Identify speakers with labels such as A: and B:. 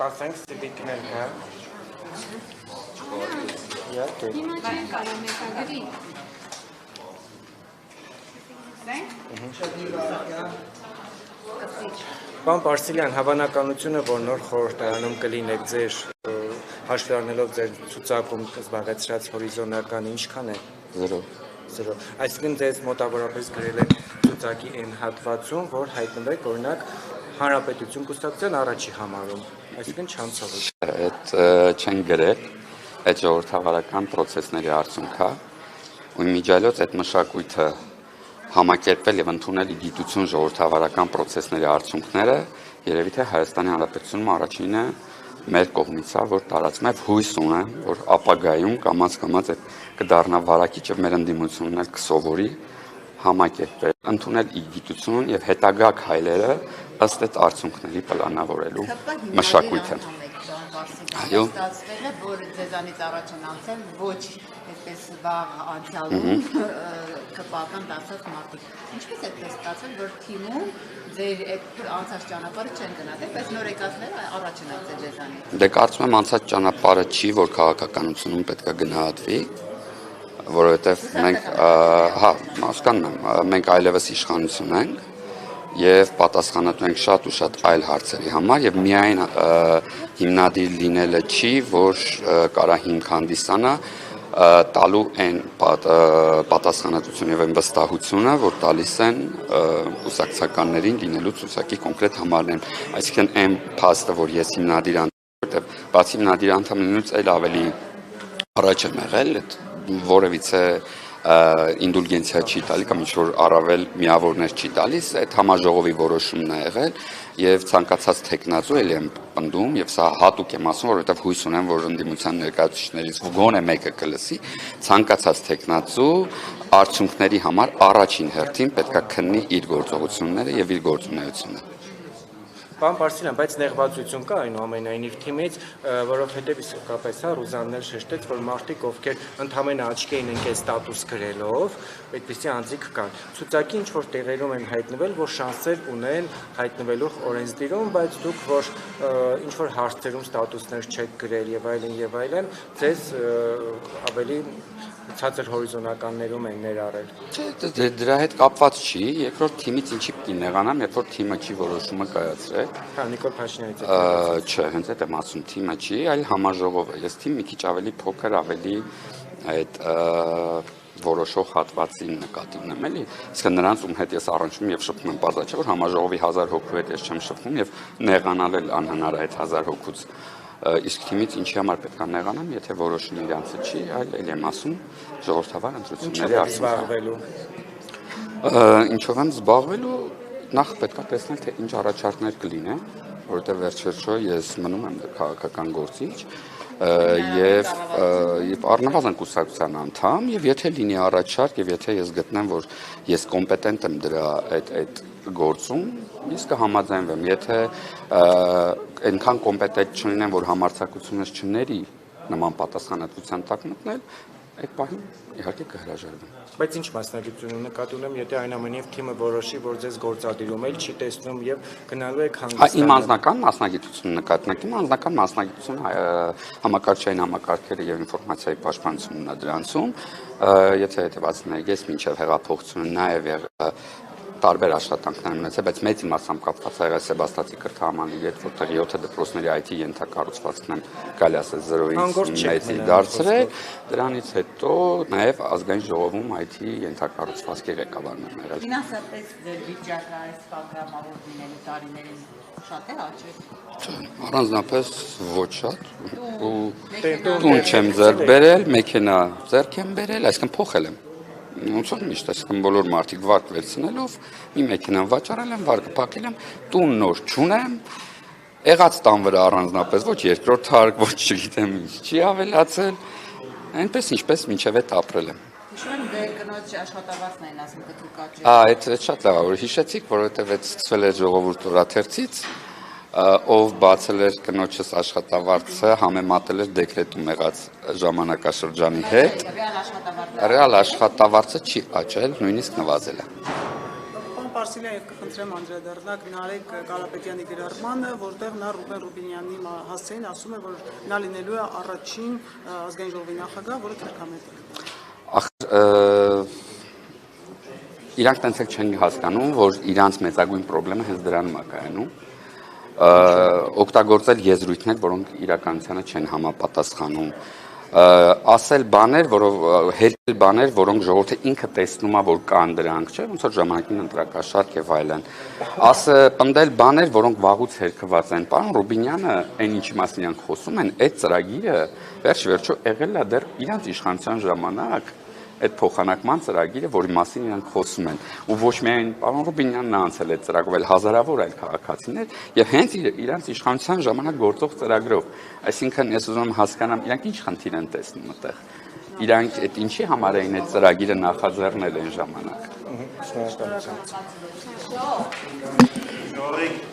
A: Pasենք ստիպիկնել, հա։ Իհարկե։
B: Հիմա չեն կարող մեկագրի։
A: Պարոն Պարսիլյան, հավանականությունը, որ նոր խորհրդարանում կլինեք ձեր հաշվի առնելով ձեր ցուցակում զբաղեցրած հորիզոնական ինչքան է։ 0 Այսինքն ձեզ մոտավորապես գրել են ցուցակի այն հատվածում, որ հայտնվեք օրինակ Հանրապետություն կուսակցության առաջի համարում, այսինքն չանցողը։
C: Այդ չեն գրել, այդ ժողովրդավարական process-ների արդյունք է, ու իմիջիայլոց այդ մշակույթը համակերպվել եւ ընդունել գիտություն ժողովրդավարական process-ների արդյունքները, երևի թե Հայաստանի Հանրապետությունում առաջինը մեր կողմից է, որ տարածում է հույս ունեմ, որ ապագայում կամաց կդառնա վարակիչ եւ մեր ընդդիմությունն էլ կսովորի համակերպել, ընդունել գիտություն եւ հետագա քայլերը ըստ այդ արդյունքների պլանավորելու մշակույթը։
D: Այո, ստացվել է, որ ձեզանից առաջ են անցել ոչ այսպես վաղ անցյալում կպական դասած մարդիկ։ Ինչպես է այդպես ստացվել, որ թիմում ձեր այդ անցած ճանապարհը չեն գնահատել, բայց նոր եկածները առաջ են անցել ձեզանից։
C: Դե կարծում եմ անցած ճանապարհը չի, որ քաղաքականությունում պետք է գնահատվի, որովհետև մենք, հասկանում եմ, մենք այլևս իշխանություն ենք եւ պատասխանատու ենք շատ ու շատ այլ հարցերի համար եւ միայն հիմնադիր լինելը չի, որ կարա հիմք հանդիսանա տալու այն պատասխանատվությունը եւ այն վստահությունը, որ տալիս են կուսակցականներին լինելու ցուցակի կոնկրետ համարներն։ Այսինքն այն փաստը, որ ես հիմնադիր անդամ, որտեղ բացի հիմնադիր անդամ լինելուց այլ ավելի առաջ եմ եղել, որևիցե ինդուլգենցիա չի տալի կամ ինչ-որ առավել միավորներ չի տալիս, այդ համաժողովի որոշումն է եղել եւ ցանկացած տեխնացու էլ եմ պնդում եւ սա հատուկ եմ ասում, որովհետեւ հույս ունեմ, որ ընդդիմության ներկայացուցիչներից գոնե մեկը կլսի, ցանկացած տեխնացու արդյունքների համար առաջին հերթին պետքա քննի իր գործողությունները եւ իր գործունեությունը։
A: Պարոն Պարսիլյան, բայց նեղվածություն կա այնուամենայնիվ թիմից, որովհետև իսկապես Ռուզանն էլ շեշտեց, որ մարդիկ, ովքեր ընդհանրապես աչքի էին ընկել ստատուս գրելով, այդպիսի անձիկ կան։ Ցուցակի ինչ-որ տեղերում են հայտնվել, որ շանսեր ունեն հայտնվելու օրենսդիրում, բայց դուք, որ ինչ-որ հարցերում ստատուսներ չեք գրել եւ այլն, ձեզ ավելի ցածր հորիզոնականներում են ներառել։
C: Չէ, դրա հետ կապված չի, երկրորդ թիմից ինչի պիտի նեղանամ, երբ որ թիմը չի որոշումը կայացրել։
A: Հա, Նիկոլ Փաշինյանից է։
C: Չէ, հենց այդ եմ ասում, թիմը չի, այլ համաժողովը։ Ես թիմ մի քիչ ավելի փոքր, ավելի այդ որոշող հատվածին նկատի ունեմ, էլի։ Իսկ նրանց ում հետ ես առնչվում եւ շփվում եմ, բարձր չէ, որ համաժողովի 1000 հոգու հետ ես չեմ շփվում եւ նեղանալ էլ անհնար է այդ 1000 հոգուց։ Իսկ թիմից ինչի համար պետք է նեղանամ, եթե որոշումը իրանցը չի, այլ էլ եմ ասում ժողովրդավար ընտրությունների արդյունքը։ Ինչով եմ զբաղվելու, նախ պետք է տեսնել, թե ինչ առաջարկներ կլինեն, որովհետև վերջ-վերջո ես մնում եմ քաղաքական գործիչ եւ առնվազն կուսակցության անդամ, եւ եթե լինի առաջարկ եւ եթե ես գտնեմ, որ ես կոմպետենտ եմ դրա այդ գործում, ես կհամաձայնվեմ, եթե այնքան կոմպետենտ չլինեմ, որ համարձակությունս չների նման պատասխանատվության տակ մտնել, այդ պահին իհարկե կհրաժարվեմ։
A: Բայց ինչ մասնագիտություն նկատի ունեմ, եթե այն ամենիվ թիմը որոշի, որ ձեզ գործադիրում էլ չի տեսնում եւ գնալու եք հանգստանալ։
C: Իմ անձնական մասնագիտությունը նկատի ունեմ, իմ անձնական մասնագիտությունը համակարգչային համակարգերը եւ ինֆորմացիայի պաշտպանությունն է դրանցում, եթե հետեւածն եք, ես մինչեւ հեղափոխությունը նաեւ տարբեր աշխատանքներ ունեցել, բայց մեծ իմաստությամբ կապված է եղել Սեբաստիացի կրթահամալիրի հետ, որտեղ 7 դպրոցների IT ենթակառուցվածքն եմ գալի ասել 0-ից մեծի դարձրել, դրանից հետո նաև ազգային ժողովում IT ենթակառուցվածքի ղեկավարն եմ եղել։
D: Ֆինանսապես ձեր վիճակը այս պատգամավոր լինելու տարիներին շատ է աճել։
C: Առանձնապես ոչ շատ, տուն չեմ ձեռք բերել, մեքենա ձեռք եմ բերել, այսինքն փոխել եմ։ Ոնց որ միշտ այսինքն բոլոր մարդիկ վարկ վերցնելով մի մեքենան վաճառել եմ, վարկը փակել եմ, տուն նոր չունեմ, եղած տան վրա առանձնապես ոչ երկրորդ հարկ, ոչ չգիտեմ ինչ չի ավելացել, այնպես ինչպես մինչև այդ ապրել եմ։
D: Հիշում եմ դեր կնոջ աշխատավարձն էին ասում կտրուկաճի։
C: Այդ շատ լավ է, որ հիշեցիք, որովհետև այդ սկսվել է ժողովուրդ օրաթերթից, ով բացել էր կնոջս աշխատավարձը, համեմատել էր դեկրետում եղած ժամանակաշրջանի հետ, ռեալ աշխատավարձը չի աճել, նույնիսկ նվազել է։
E: Պարսիլյան եւ կխնդրեմ անդրադառնալ Նարեկ Կարապետյանի գրառմանը, որտեղ նա Ռուբեն Ռուբինյանի հասցեին ասում է, որ նա լինելու է առաջին ազգային ժողովի նախագահ, որը թարգմանել է։
C: Իրանք տենց էլ չեն հասկանում, որ իրանց մեծագույն խնդիրը հենց դրանում է կայանում։ Օգտագործել եզրույթներ, որոնք իրականությանը չեն համապատասխանում։ Ասել բաներ, հերքել բաներ, որոնք ժողովուրդը ինքը տեսնում է, որ կան դրանք, չէ՞, ոնց որ ժամանակին ընտրակաշարք եւ այլն։ Պնդել բաներ, որոնք վաղուց հերքված են։ Պարոն Ռուբինյանը, այն ինչի մասին իրանք խոսում են, այդ ծրագիրը վերջ-վերջո եղել է դեռ իրանց իշխանության ժամանակ, այդ փոխանակման ծրագիրը, որի մասին իրանք խոսում են, ու ոչ միայն պարոն Ռուբինյանն է անցել այդ ծրագրով, այլ հազարավոր այլ քաղաքացիներ, եւ հենց իրանց իշխանության ժամանակ գործող ծրագրով։ Այսինքն ես ուզում եմ հասկանամ, իրանք ինչ խնդիր են տեսնում այդտեղ։ Իրանք այդ ինչի համար էին այդ ծրագիրը նախաձեռնել այն ժամանակ։
A: Շնորհակալություն։